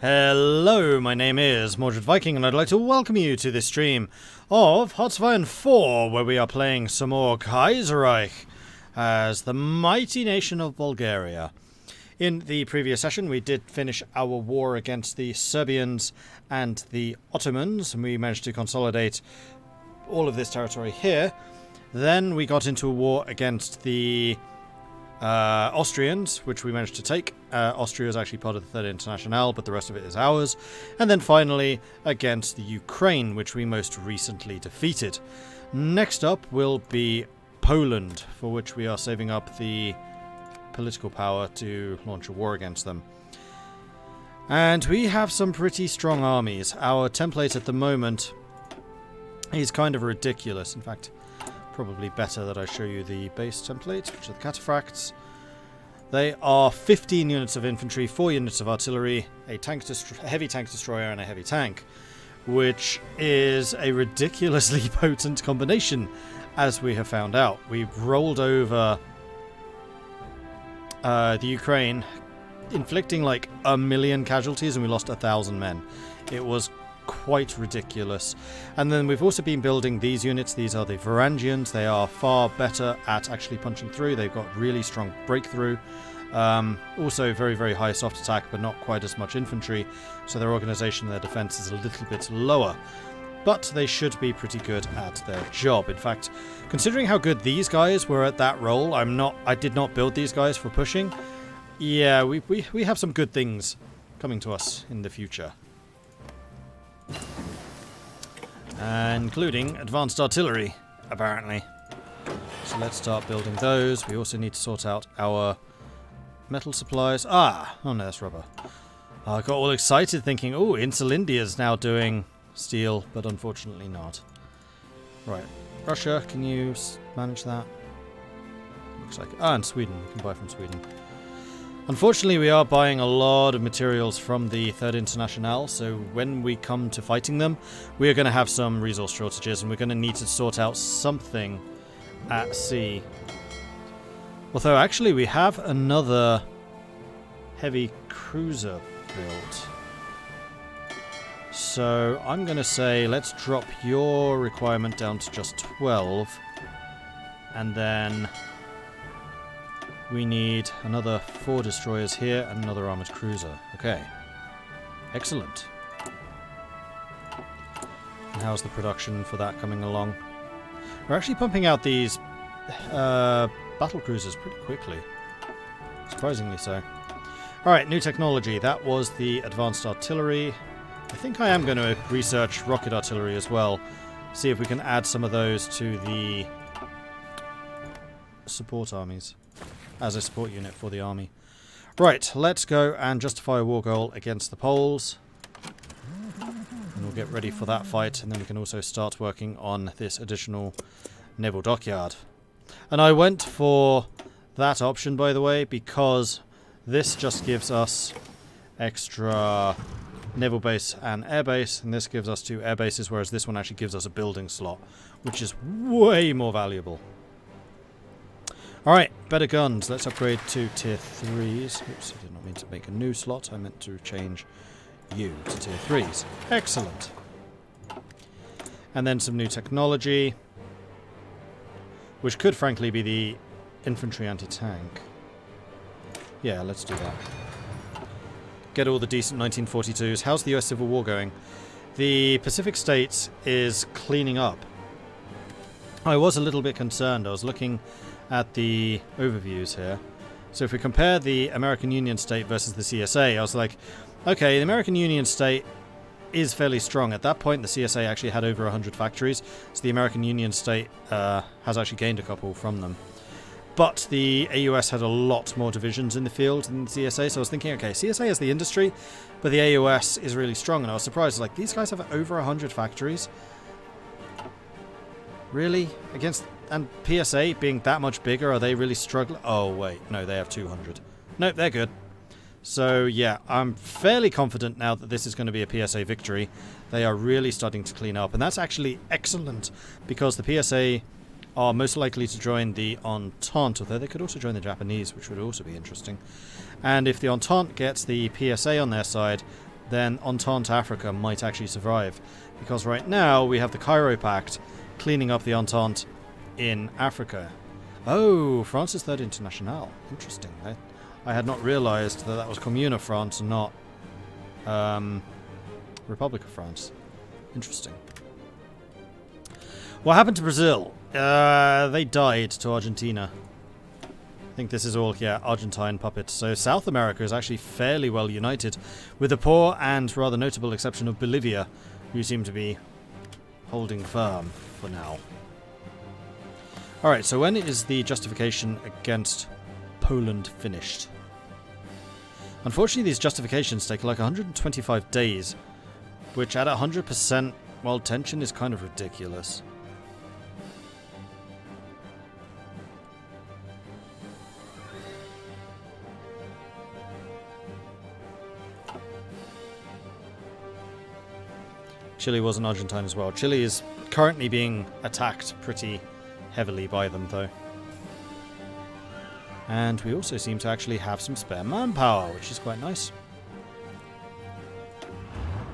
Hello, my name is Mordred Viking, and I'd like to welcome you to this stream of Hearts of Iron 4, where we are playing some more Kaiserreich as the mighty nation of Bulgaria. In the previous session, we did finish our war against the Serbians and the Ottomans, and we managed to consolidate all of this territory here. Then we got into a war against the Austrians, which we managed to take. Austria is actually part of the Third International, but the rest of it is ours. And then finally against the Ukraine, which we most recently defeated. Next up will be Poland, for which we are saving up the political power to launch a war against them. And we have some pretty strong armies. Our template at the moment is kind of ridiculous. In fact, probably better that I show you the base template, which are the cataphracts. They are 15 units of infantry, 4 units of artillery, a heavy tank destroyer, and a heavy tank, which is a ridiculously potent combination, as we have found out. We rolled over the Ukraine, inflicting like 1 million casualties, and we lost 1,000 men. It was quite ridiculous. And then we've also been building these units. These are the Varangians. They are far better at actually punching through. They've got really strong breakthrough. Also very, very high soft attack, but not quite as much infantry. So their organization and their defense is a little bit lower. But they should be pretty good at their job. In fact, considering how good these guys were at that role, I did not build these guys for pushing. Yeah, we have some good things coming to us in the future. Including advanced artillery, apparently. So let's start building those. We also need to sort out our metal supplies. Oh no, that's rubber. I got all excited thinking, oh, Insulindia is now doing steel, but unfortunately not. Right, Russia, can you manage that? Looks like and Sweden, we can buy from Sweden. Unfortunately, we are buying a lot of materials from the Third International, so when we come to fighting them, we are going to have some resource shortages, and we're going to need to sort out something at sea. Although, actually, we have another heavy cruiser built. So, I'm going to say, let's drop your requirement down to just 12, and then we need another 4 destroyers here and another armoured cruiser. Okay. Excellent. And how's the production for that coming along? We're actually pumping out these battle cruisers pretty quickly. Surprisingly so. Alright, new technology. That was the advanced artillery. I think I am going to research rocket artillery as well. See if we can add some of those to the support armies. As a support unit for the army. Right, let's go and justify a war goal against the Poles. And we'll get ready for that fight, and then we can also start working on this additional naval dockyard. And I went for that option, by the way, because this just gives us extra naval base and air base, and this gives us 2 air bases, whereas this one actually gives us a building slot, which is way more valuable. Alright, better guns. Let's upgrade to tier 3s. Oops, I did not mean to make a new slot. I meant to change you to tier 3s. Excellent. And then some new technology, which could frankly be the infantry anti-tank. Yeah, let's do that. Get all the decent 1942s. How's the US Civil War going? The Pacific States is cleaning up. I was a little bit concerned. I was looking at the overviews here. So if we compare the American Union State versus the CSA, I was like, okay, the American Union State is fairly strong. At that point, the CSA actually had over 100 factories, so the American Union State has actually gained a couple from them. But the AUS had a lot more divisions in the field than the CSA, so I was thinking, okay, CSA has the industry, but the AUS is really strong, and I was surprised, like, these guys have over 100 factories? Really? And PSA being that much bigger, are they really struggling? Oh, wait. No, they have 200. Nope, they're good. So, yeah, I'm fairly confident now that this is going to be a PSA victory. They are really starting to clean up. And that's actually excellent, because the PSA are most likely to join the Entente, although they could also join the Japanese, which would also be interesting. And if the Entente gets the PSA on their side, then Entente Africa might actually survive. Because right now we have the Cairo Pact cleaning up the Entente in Africa. Oh, France's Third International. Interesting. I had not realised that that was Commune of France and not Republic of France. Interesting. What happened to Brazil? They died to Argentina. I think this is all, yeah, Argentine puppets. So South America is actually fairly well united, with the poor and rather notable exception of Bolivia, who seem to be holding firm for now. Alright, so when is the justification against Poland finished? Unfortunately, these justifications take like 125 days, which at 100%, well, tension is kind of ridiculous. Chile wasn't Argentine as well. Chile is currently being attacked pretty heavily by them, though. And we also seem to actually have some spare manpower, which is quite nice.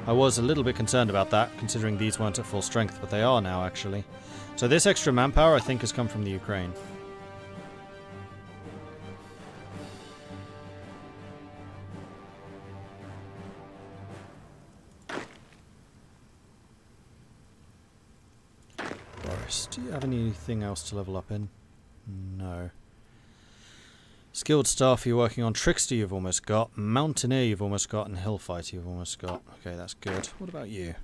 I was a little bit concerned about that, considering these weren't at full strength, but they are now, actually. So this extra manpower, I think, has come from the Ukraine. Boris, do you have anything else to level up in? No. Skilled staff you're working on. Trickster you've almost got. Mountaineer you've almost got. And Hillfighter you've almost got. Okay, that's good. What about you?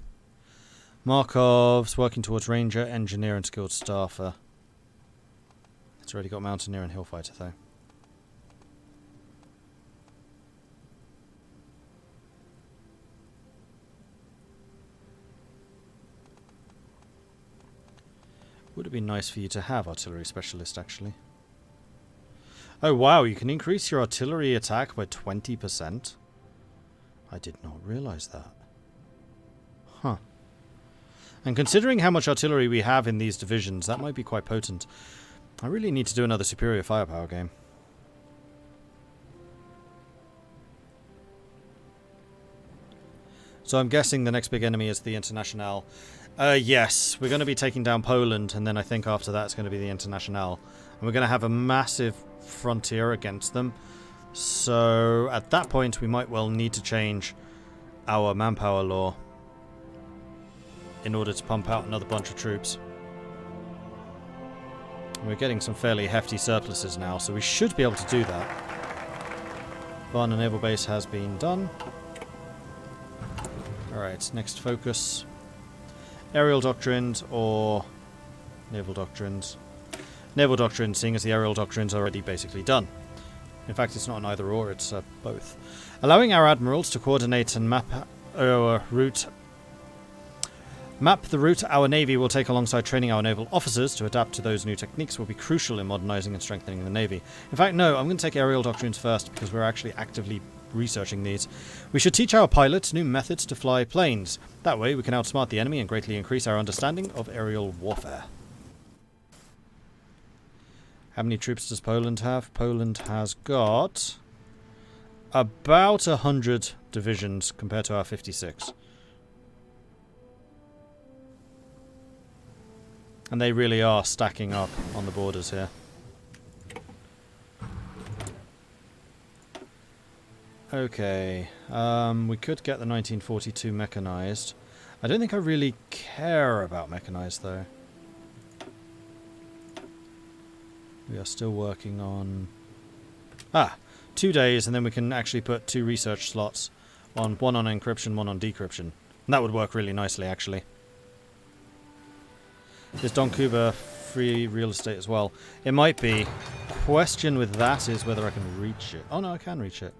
Markov's working towards Ranger, Engineer and Skilled Staffer. It's already got Mountaineer and Hillfighter though. Would have been nice for you to have Artillery Specialist actually. Oh wow, you can increase your artillery attack by 20%? I did not realise that. Huh. And considering how much artillery we have in these divisions, that might be quite potent. I really need to do another superior firepower game. So I'm guessing the next big enemy is the Internationale. Yes, we're going to be taking down Poland, and then I think after that it's going to be the Internationale. And we're going to have a massive frontier against them. So at that point we might well need to change our manpower law in order to pump out another bunch of troops. We're getting some fairly hefty surpluses now, so we should be able to do that. Varna Naval Base has been done. Alright, next focus. Aerial Doctrines or Naval Doctrines. Naval Doctrines, seeing as the Aerial Doctrines are already basically done. In fact, it's not an either or, it's both. Allowing our admirals to coordinate and map our route. Map the route our navy will take alongside training our naval officers to adapt to those new techniques will be crucial in modernising and strengthening the navy. In fact, no, I'm going to take Aerial Doctrines first because we're actually actively researching these. We should teach our pilots new methods to fly planes. That way we can outsmart the enemy and greatly increase our understanding of aerial warfare. How many troops does Poland have? Poland has got about 100 divisions compared to our 56. And they really are stacking up on the borders here. Okay, we could get the 1942 mechanized. I don't think I really care about mechanized though. We are still working on... 2 days, and then we can actually put 2 research slots on, one on encryption, one on decryption. And that would work really nicely actually. Is Don Cuba free real estate as well? It might be. Question with that is whether I can reach it. Oh no, I can reach it.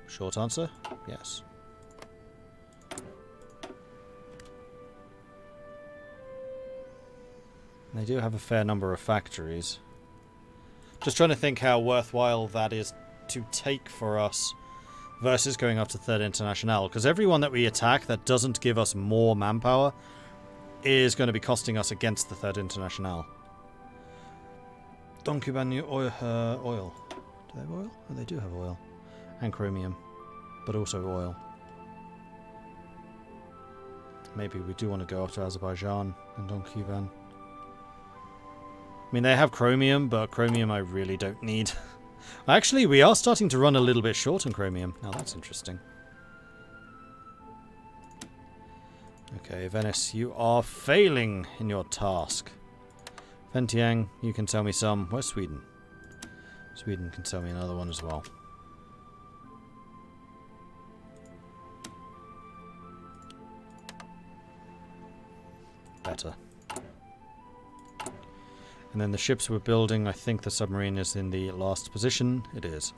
Short answer, yes. They do have a fair number of factories. Just trying to think how worthwhile that is to take for us versus going up to Third International. Because everyone that we attack that doesn't give us more manpower is going to be costing us against the Third International. Don Cuban oil. Do they have oil? Oh, they do have oil. And chromium. but also oil. Maybe we do want to go after Azerbaijan and on Kuban. I mean, they have chromium, but chromium I really don't need. Actually, we are starting to run a little bit short on chromium. Now that's interesting. Okay, Venice, you are failing in your task. Ventiang, you can tell me some. Where's Sweden? Sweden can tell me another one as well. Better. And then the ships we're building, I think the submarine is in the last position. It is.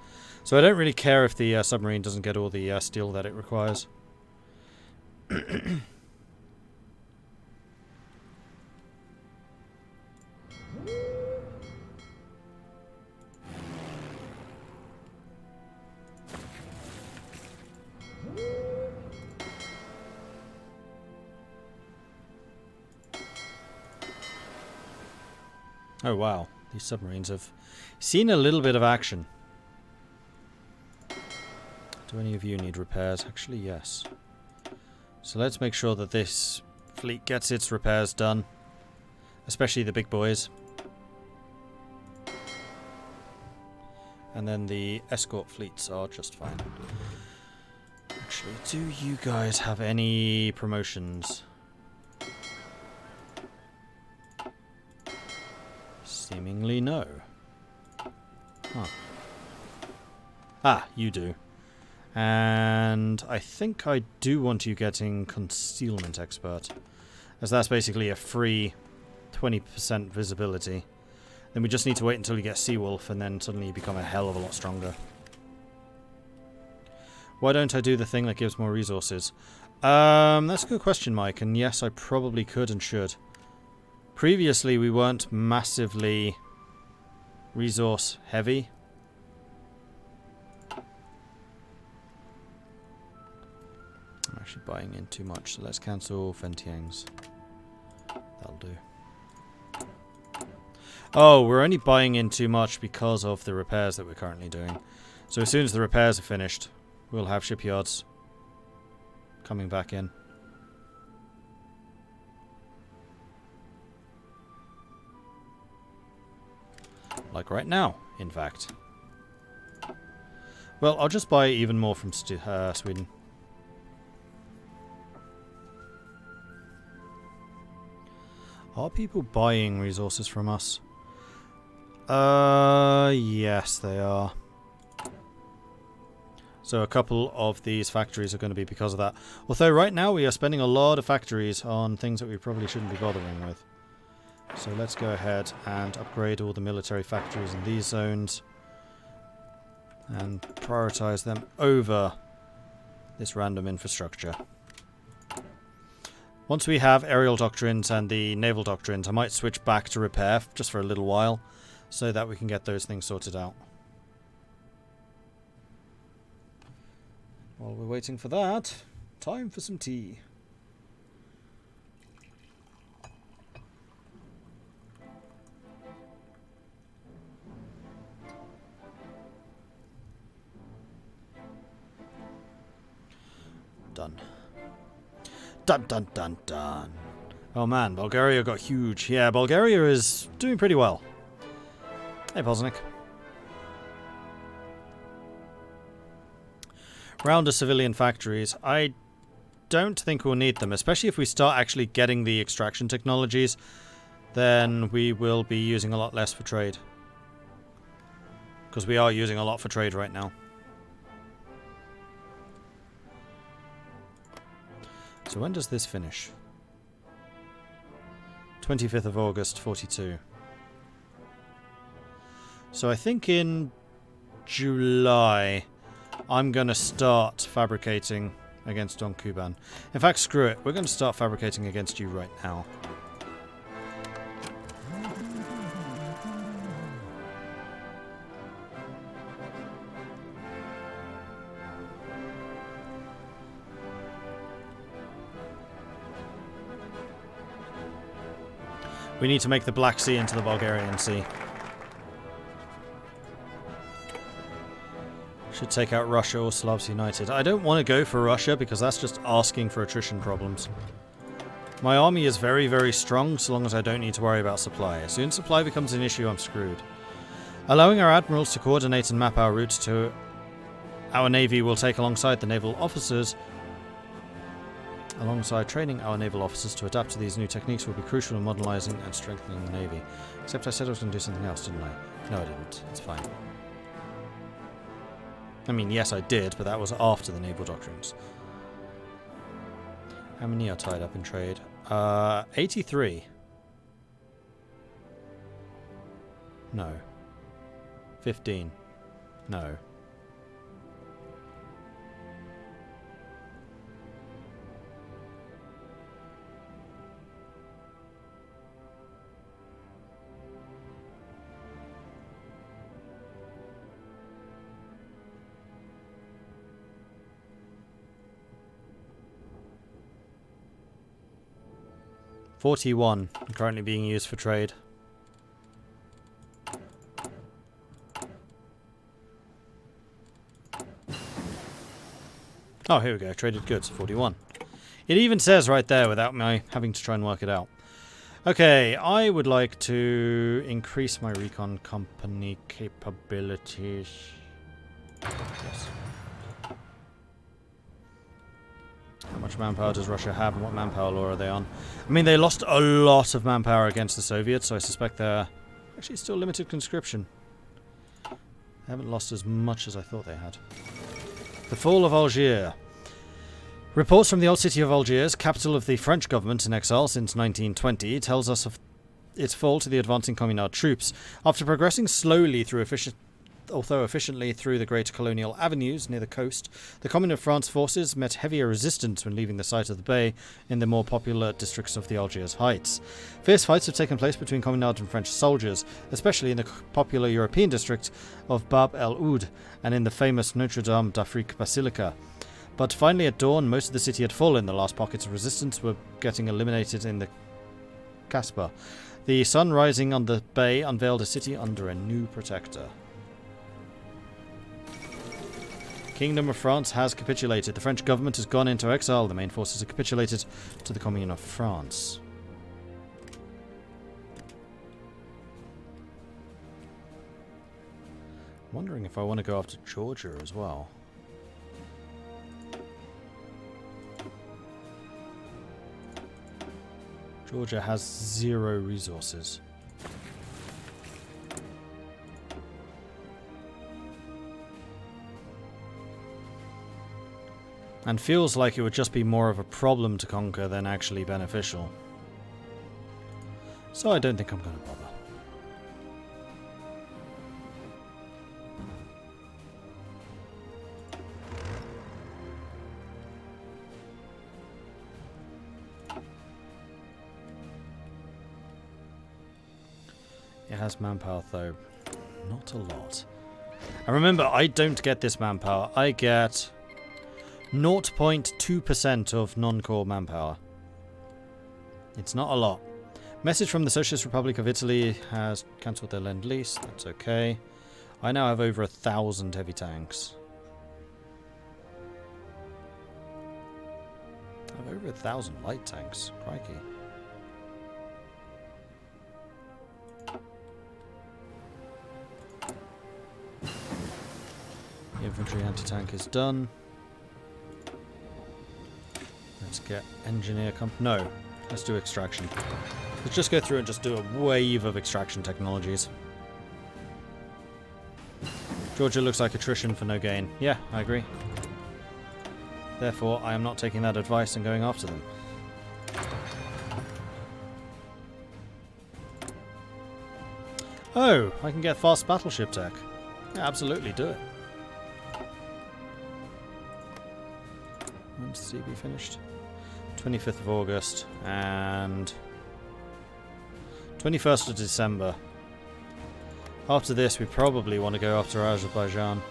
So I don't really care if the submarine doesn't get all the steel that it requires. Oh wow, these submarines have seen a little bit of action. Do any of you need repairs? Actually, yes. So let's make sure that this fleet gets its repairs done. Especially the big boys. And then the escort fleets are just fine. Actually, do you guys have any promotions? Seemingly no. Huh. Ah, you do. And I think I do want you getting Concealment Expert, as that's basically a free 20% visibility. Then we just need to wait until you get Seawolf, and then suddenly you become a hell of a lot stronger. Why don't I do the thing that gives more resources? That's a good question, Mike, and yes, I probably could and should. Previously, we weren't massively resource heavy. I'm actually buying in too much, so let's cancel Fentiang's. That'll do. Oh, we're only buying in too much because of the repairs that we're currently doing. So as soon as the repairs are finished, we'll have shipyards coming back in. Like right now, in fact. Well, I'll just buy even more from Sweden. Are people buying resources from us? Yes, they are. So a couple of these factories are going to be because of that. Although right now we are spending a lot of factories on things that we probably shouldn't be bothering with. So let's go ahead and upgrade all the military factories in these zones and prioritize them over this random infrastructure. Once we have aerial doctrines and the naval doctrines, I might switch back to repair just for a little while so that we can get those things sorted out. While we're waiting for that, time for some tea. Done. Dun dun dun dun. Oh man, Bulgaria got huge. Yeah, Bulgaria is doing pretty well. Hey, Poznik. Round of civilian factories. I don't think we'll need them, especially if we start actually getting the extraction technologies. Then we will be using a lot less for trade. Because we are using a lot for trade right now. So when does this finish? 25th of August, 42. So I think in July, I'm going to start fabricating against Don Kuban. In fact, screw it. We're going to start fabricating against you right now. We need to make the Black Sea into the Bulgarian Sea. Should take out Russia or Slavs United. I don't want to go for Russia because that's just asking for attrition problems. My army is very, very strong so long as I don't need to worry about supply. As soon as supply becomes an issue, I'm screwed. Allowing our admirals to coordinate and map our routes to our navy will take alongside the naval officers. Alongside training our naval officers to adapt to these new techniques will be crucial in modernising and strengthening the navy. Except I said I was going to do something else, didn't I? No, I didn't. It's fine. I mean, yes, I did, but that was after the naval doctrines. How many are tied up in trade? 83. No. 15. No. $41 currently being used for trade. Oh, here we go. Traded goods, 41. It even says right there without me having to try and work it out. Okay, I would like to increase my recon company capabilities. Yes. How much manpower does Russia have and what manpower law are they on? I mean, they lost a lot of manpower against the Soviets, so I suspect they're actually still limited conscription. They haven't lost as much as I thought they had. The fall of Algiers. Reports from the old city of Algiers, capital of the French government in exile since 1920, tells us of its fall to the advancing Communard troops. After progressing slowly through efficiently through the great colonial avenues near the coast, the Commune of France forces met heavier resistance when leaving the site of the bay in the more popular districts of the Algiers Heights. Fierce fights have taken place between Communard and French soldiers, especially in the popular European district of Bab el Oud and in the famous Notre Dame d'Afrique Basilica. But finally at dawn, most of the city had fallen. The last pockets of resistance were getting eliminated in the Kasbah. The sun rising on the bay unveiled a city under a new protector. Kingdom of France has capitulated. The French government has gone into exile. The main forces have capitulated to the Commune of France. I'm wondering if I want to go after Georgia as well. Georgia has 0 resources. And feels like it would just be more of a problem to conquer than actually beneficial. So I don't think I'm going to bother. It has manpower though. Not a lot. And remember, I don't get this manpower. I get 0.2% of non-core manpower. It's not a lot. Message from the Socialist Republic of Italy has cancelled their Lend-Lease. That's okay. I now have over 1,000 heavy tanks. I have over 1,000 light tanks. Crikey. The infantry anti-tank is done. Let's get engineer No, let's do extraction. Let's just go through and just do a wave of extraction technologies. Georgia looks like attrition for no gain. Yeah, I agree. Therefore, I am not taking that advice and going after them. Oh, I can get fast battleship tech. Yeah, absolutely, do it. When's the CB finished? 25th of August and 21st of December. After this, we probably want to go after Azerbaijan.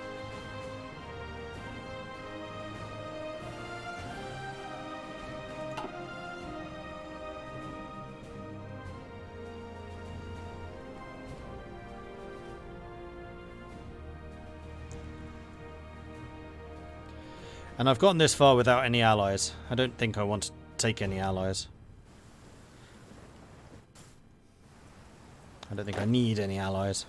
And I've gotten this far without any allies. I don't think I want to take any allies. I don't think I need any allies.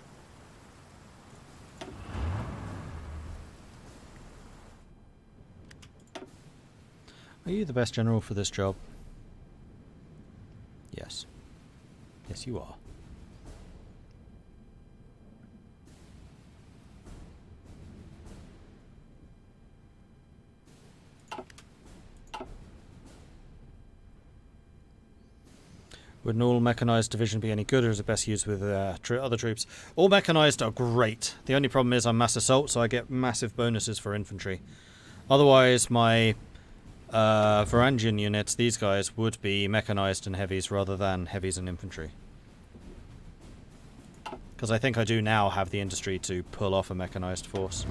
Are you the best general for this job? Yes. Yes, you are. Would an all-mechanized division be any good, or is it best used with other troops? All mechanized are great. The only problem is I'm mass assault, so I get massive bonuses for infantry. Otherwise, my Varangian units, these guys, would be mechanized and heavies rather than heavies and infantry. Because I think I do now have the industry to pull off a mechanized force.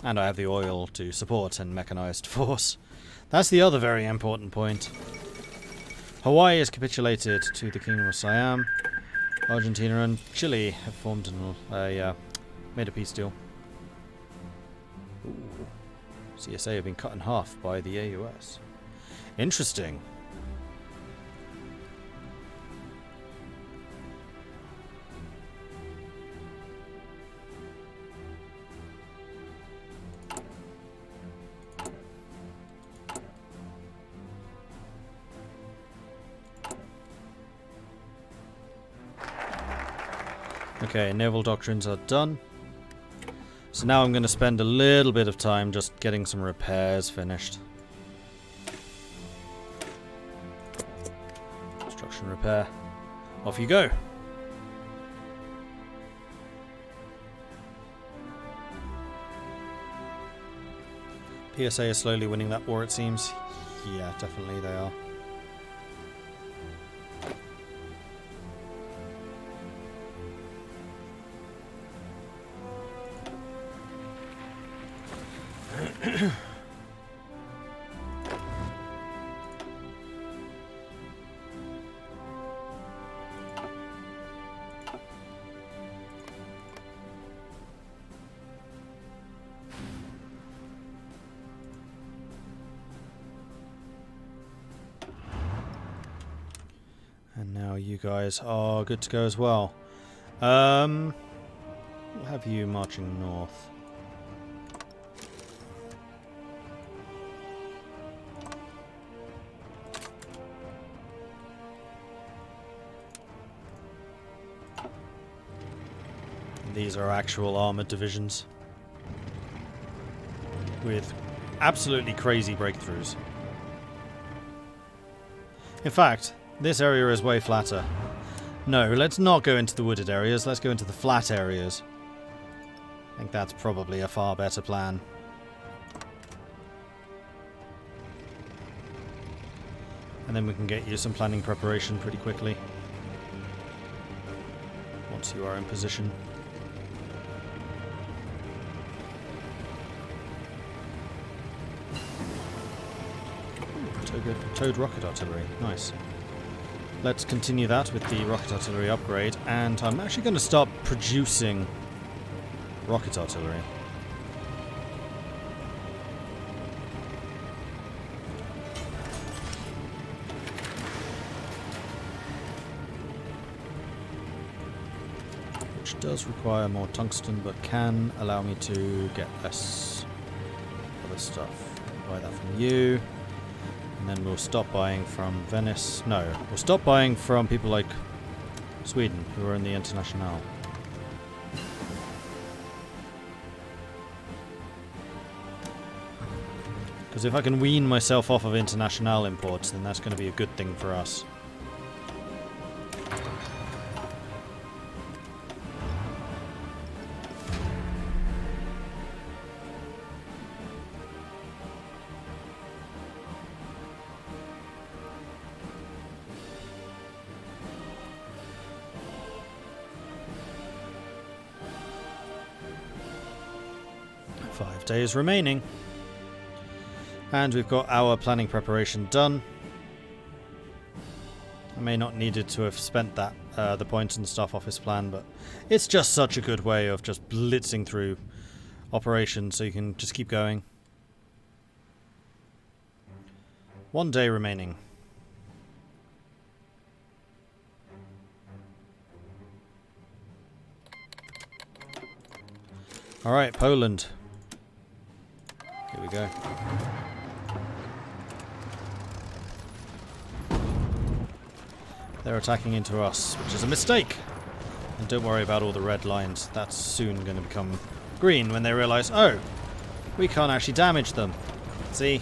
And I have the oil to support a mechanized force. That's the other very important point. Hawaii has capitulated to the Kingdom of Siam. Argentina and Chile have formed made a peace deal. Ooh. CSA have been cut in half by the AUS. Interesting. Okay, naval doctrines are done. So now I'm going to spend a little bit of time just getting some repairs finished. Construction repair. Off you go. PSA is slowly winning that war, it seems. Yeah, definitely they are. And now you guys are good to go as well. We'll have you marching north. These are actual armoured divisions with absolutely crazy breakthroughs. In fact, this area is way flatter. No, let's not go into the wooded areas, let's go into the flat areas. I think that's probably a far better plan. And then we can get you some planning preparation pretty quickly. Once you are in position. Towed rocket artillery, nice. Let's continue that with the rocket artillery upgrade, and I'm actually going to start producing rocket artillery. Which does require more tungsten, but can allow me to get less other stuff. Buy that from you. And then we'll stop buying from Venice. No, we'll stop buying from people like Sweden, who are in the Internationale. Because if I can wean myself off of Internationale imports, then that's going to be a good thing for us. Days remaining, and we've got our planning preparation done. I may not needed to have spent that the points and stuff off his plan, but it's just such a good way of just blitzing through operations, so you can just keep going. 1 day remaining. Alright, Poland. Here we go. They're attacking into us, which is a mistake. And don't worry about all the red lines. That's soon going to become green when they realise, oh, we can't actually damage them. See?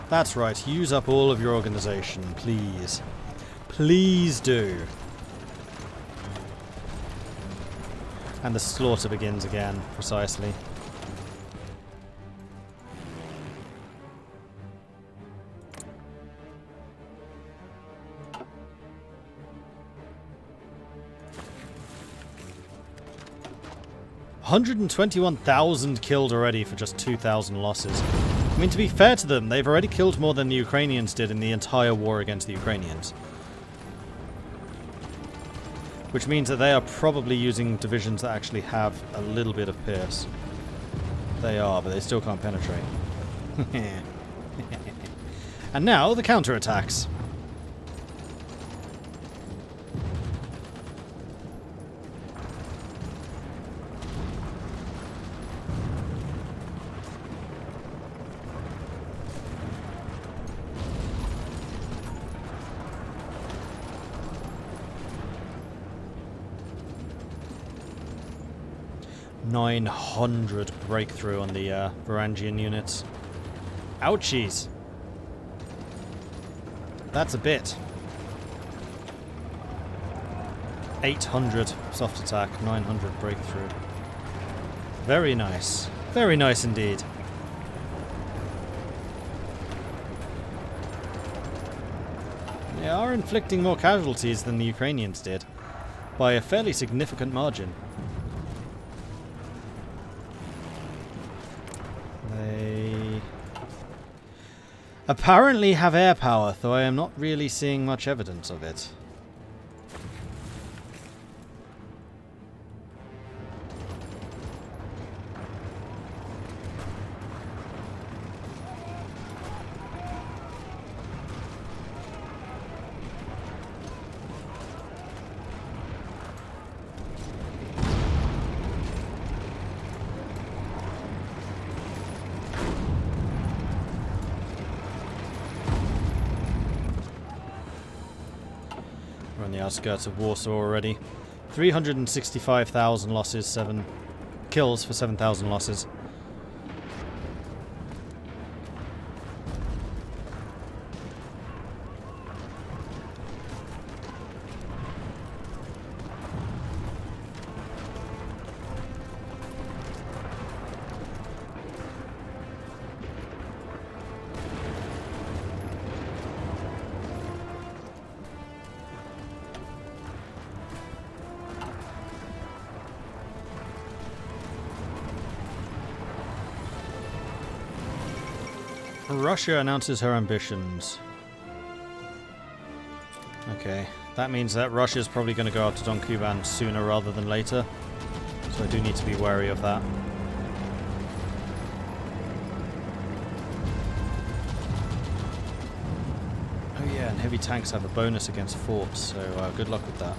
That's right, use up all of your organisation, please. Please do. And the slaughter begins again, precisely. $121,000 killed already for just 2,000 losses. I mean, to be fair to them, they've already killed more than the Ukrainians did in the entire war against the Ukrainians. Which means that they are probably using divisions that actually have a little bit of pierce. They are, but they still can't penetrate. And now, the counterattacks. .900 breakthrough on the Varangian units. Ouchies! That's a bit. 800 soft attack, 900 breakthrough. Very nice. Very nice indeed. They are inflicting more casualties than the Ukrainians did, by a fairly significant margin. They apparently have air power, though I am not really seeing much evidence of it. We're on the outskirts of Warsaw already. 365,000 losses, 7 kills for 7,000 losses. Russia announces her ambitions. Okay, that means that Russia's probably going to go up to Don Kuban sooner rather than later. So I do need to be wary of that. Oh yeah, and heavy tanks have a bonus against forts, so good luck with that.